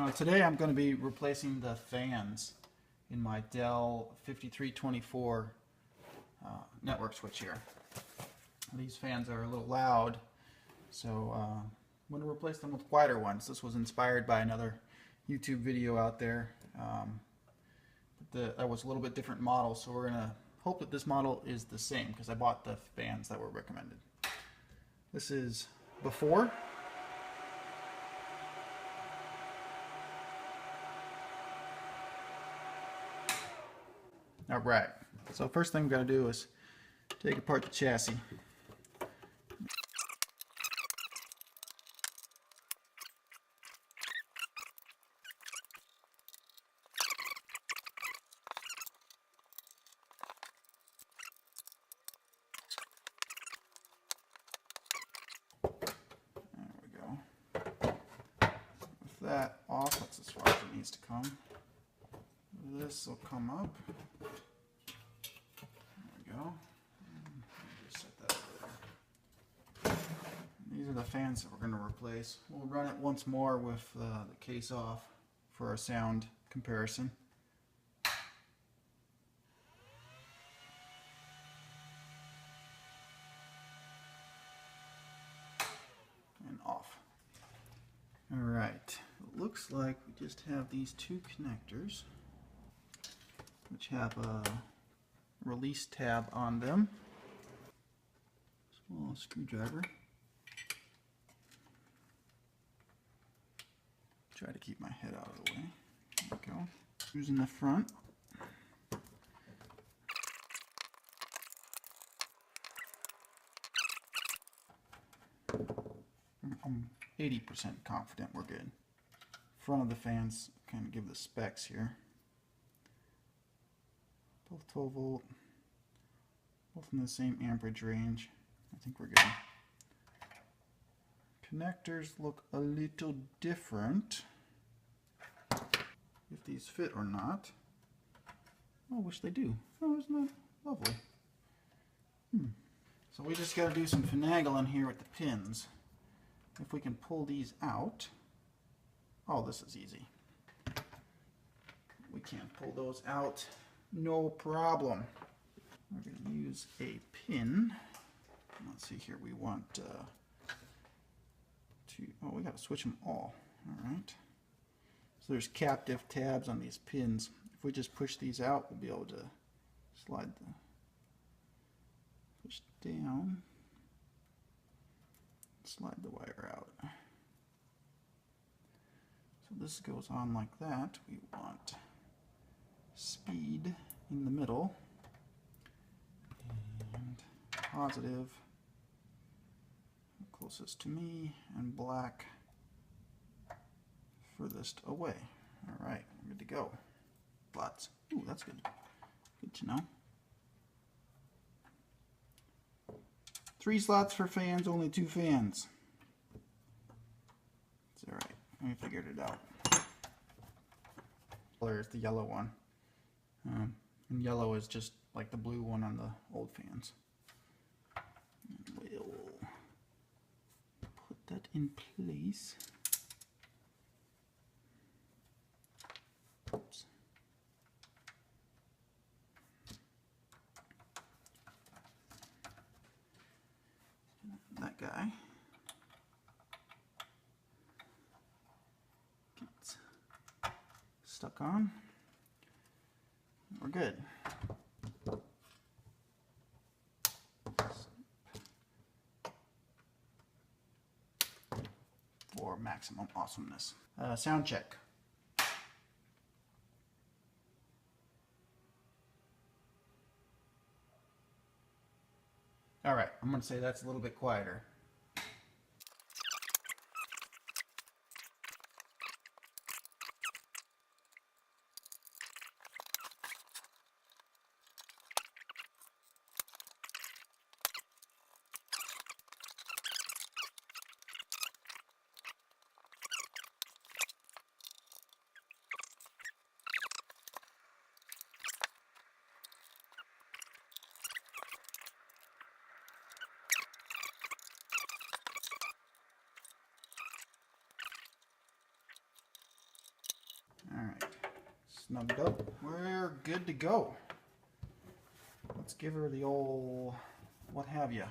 Today I'm going to be replacing the fans in my Dell 5324 network switch here. These fans are a little loud, so I'm going to replace them with quieter ones. This was inspired by another YouTube video out there. That was a little bit different model, so we're going to hope that this model is the same because I bought the fans that were recommended. This is before. Alright, so first thing we've got to do is take apart the chassis. There we go. With that off, that's as far as it needs to come. This will come up. Just set that over there. These are the fans that we're going to replace. We'll run it once more with the case off for a sound comparison. And off. Alright, it looks like we just have these two connectors, which have a release tab on them. Small screwdriver. Try to keep my head out of the way. There we go. Screws in the front. I'm 80% confident we're good. Front of the fans kind of give the specs here. Both 12 volt, both in the same amperage range. I think we're good. Connectors look a little different. If these fit or not. Oh, I wish they do. Oh, isn't that lovely? So we just got to do some finagling here with the pins. If we can pull these out. Oh, this is easy. We can't pull those out. No problem. We're going to use a pin. Let's see here. We want we got to switch them all. All right. So there's captive tabs on these pins. If we just push these out, we'll be able to push down, slide the wire out. So this goes on like that. We want speed in the middle and positive closest to me and black furthest away. Alright, we're good to go. Slots. Ooh, that's good. Good to know. 3 slots for fans, only 2 fans. It's alright. We figured it out. There's the yellow one. And yellow is just like the blue one on the old fans. And we'll put that in place. Oops. That guy gets stuck on. We're good. For maximum awesomeness. Sound check. Alright, I'm going to say that's a little bit quieter. snugged up. We're good to go. Let's give her the old what have you.